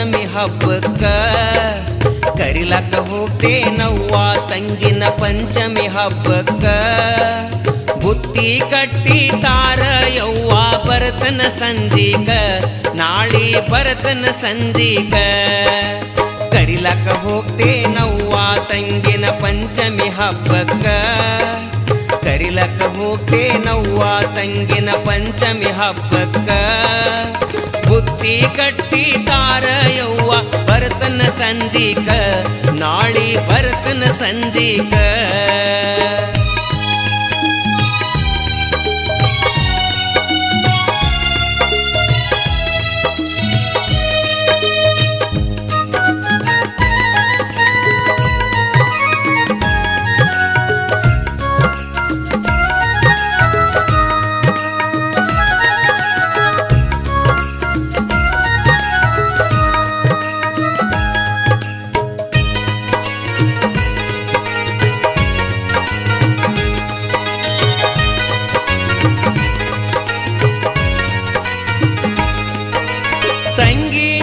ಪಂಚಮಿ ಹಬ್ಬಕ್ಕ ಕರಿಲಕ್ಕ ಹೋಗ್ತೇನವ್ವ ತಂಗಿನ ಪಂಚಮಿ ಹಬ್ಬಕ್ಕ ಬುತ್ತಿ ಕಟ್ಟಿ ತಾರ ಯವ್ವ ಬರತನ ಸಂಜೀಕ ನಾಳಿ ಬರತನ ಸಂಜೀಕ ಕರಿಲಕ್ಕ ಹೋಗ್ತೇನವ್ವ ತಂಗಿನ ಪಂಚಮಿ ಹಬ್ಬಕ್ಕ ಕರಿಲಕ್ಕ ಹೋಗ್ತೇನವ್ವ ತಂಗಿನ ಪಂಚಮಿ ಹಬ್ಬಕ್ಕ ಬುತ್ತಿ ಕಟ್ಟಿ ತಾರ ಯವ್ವ ಬರತನ ಸಂಜೀಕ ನಾಳಿ ಬರತನ ಸಂಜೀಕ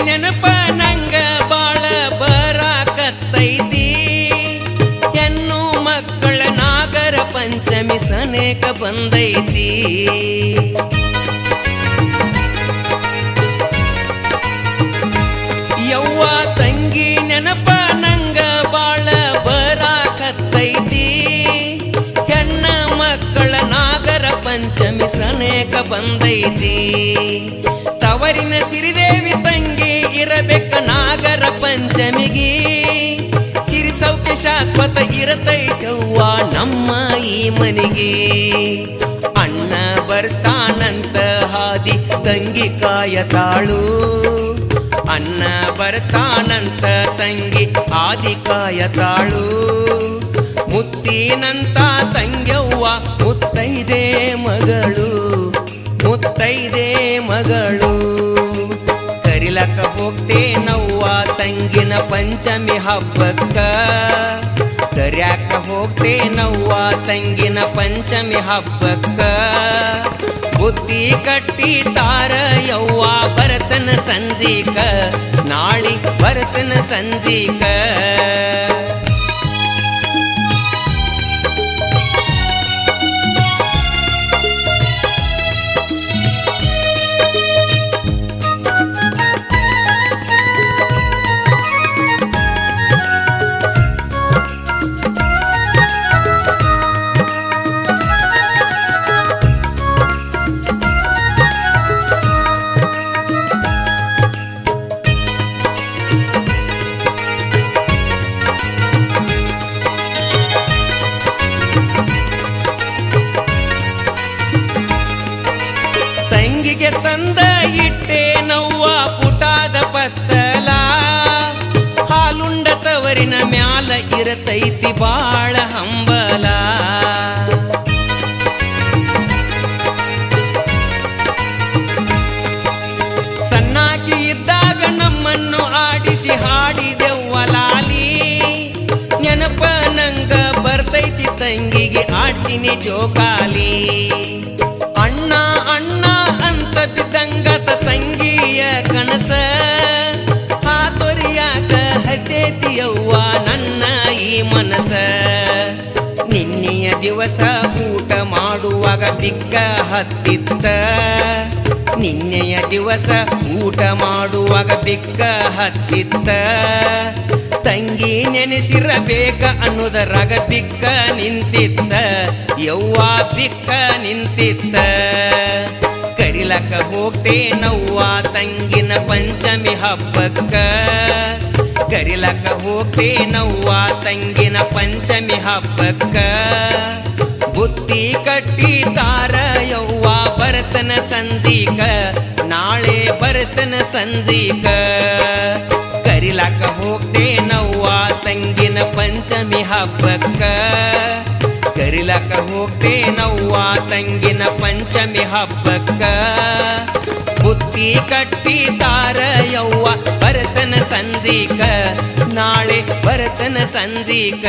ನೆನಪ ನಂಗ ಬಾಳ ಬರಾಕತ್ತೈತಿ ಹೆಣ್ಣು ಮಕ್ಕಳ ನಾಗರ ಪಂಚಮಿ ಸನೇಕ ಬಂದೈತಿ ಯವ್ವ ತಂಗಿ ನೆನಪ ನಂಗ ಬಾಳ ಬರಾಕತ್ತೈತಿ ಹೆಣ್ಣ ಮಕ್ಕಳ ನಾಗರ ಪಂಚಮಿ ಸನೇಕ ಬಂದೈತಿ ತವರಿನ ಸಿರಿದೇವಿ ತಂಗಿ ಇರಬೇಕ ನಾಗರ ಪಂಚಮಿಗಿ ಸಿರಿ ಸೌಖ್ಯ ಶಾಶ್ವತ ಇರತೈತವ್ವ ನಮ್ಮ ಈ ಮನೆಗೆ ಅಣ್ಣ ಬರ್ತಾನಂತ ಹಾದಿ ತಂಗಿ ಕಾಯತಾಳು ಅಣ್ಣ ಬರ್ತಾನಂತ ತಂಗಿ ಆದಿ ಕಾಯತಾಳು ಮುತ್ತಿನಂತ ತಂಗ್ಯವ್ವ ಮುತ್ತೈದೆ ಮಗಳು ಮುತ್ತೈದೆ ಮಗಳು ಕರಿಲಕ್ಕ ಹೋಗ್ತೇನವ್ವ ತಂಗಿನ ಪಂಚಮಿ ಹಬ್ಬಕ್ಕ ಕರ್ಯಾಕ ಹೋಗ್ತೇನವ್ವ ತಂಗಿನ ಪಂಚಮಿ ಹಬ್ಬಕ್ಕ ಬುತ್ತಿ ಕಟ್ಟಿ ತಾರ ಯವ್ವ ಬರತನ ಸಂಜೀಕ ನಾಳಿ ಬರತನ ಸಂಜೀಕ ತಂಗಿಗೆ ತಂದ ಇಟ್ಟೇನವ್ವ ಪುಟಾದ ಪತ್ತಲ ಹಾಲುಂಡ ತವರಿನ ಮ್ಯಾಲ ಇರತೈತಿ ಬಾಳ ಹಂಬಲ ಸಣ್ಣಾಕಿ ಇದ್ದಾಗ ನಮ್ಮನ್ನು ಆಡಿಸಿ ಹಾಡಿದೆವ್ವ ಲಾಲಿ ನೆನಪ ನಂಗ ಬರ್ತೈತಿ ತಂಗಿಗೆ ಆಡ್ಸಿನಿ ಜೋಕಾಲಿ ಅಣ್ಣ ಅಣ್ಣ ಅಂತ ಬಿದ್ದಂಗತ ತಂಗಿಯ ಕನಸ ಹಾತೊರಿಯಾಕ ಹತ್ತೇತಿಯವ್ವ ನನ್ನ ಈ ಮನಸ ನಿನ್ನೆಯ ದಿವಸ ಊಟ ಮಾಡುವಾಗ ಬಿಕ್ಕ ಹತ್ತಿತ್ತ ನಿನ್ನೆಯ ದಿವಸ ಊಟ ಮಾಡುವಾಗ ಬಿಕ್ಕ ಹತ್ತಿತ್ತ ತಂಗಿ ನೆನೆಸಿರಬೇಕ ಅನ್ನೋದರಾಗ ಬಿಕ್ಕ ನಿಂತಿತ್ತ ಯವ್ವ ಬಿಕ್ಕ ನಿಂತಿತ್ತ ಕರಿಲಕ್ಕ ಹೋಗ್ತೇನವ್ವ ತಂಗಿನ ಪಂಚಮಿ ಹಬ್ಬಕ್ಕ ಕರಿಲಕ್ಕ ಹೋಗ್ತೇನವ್ವ ತಂಗಿನ ಪಂಚಮಿ ಹಬ್ಬಕ್ಕ ಬುತ್ತಿ ಕಟ್ಟಿ ತಾರ ಯವ್ವ ಬರತನ ಸಂಜೀಕ ನಾಳೆ ಬರತನ ಸಂಜೀಕ ಕರಿಲಕ್ಕ ಹೋಗ್ತೇನವ್ವ ತಂಗಿನ ಪಂಚಮಿ ಹಬ್ಬಕ್ಕ ಕರಿಲಕ್ಕ ಹೋಗ್ತೇನವ್ವ ತಂಗಿನ ಪಂಚಮಿ ಹಬ್ಬಕ್ಕ ಬುತ್ತಿ ಕಟ್ಟಿ ತಾರ ಯವ್ವ ಬರತನ ಸಂಜೀಕ ನಾಳೆ ಬರತನ ಸಂಜೀಕ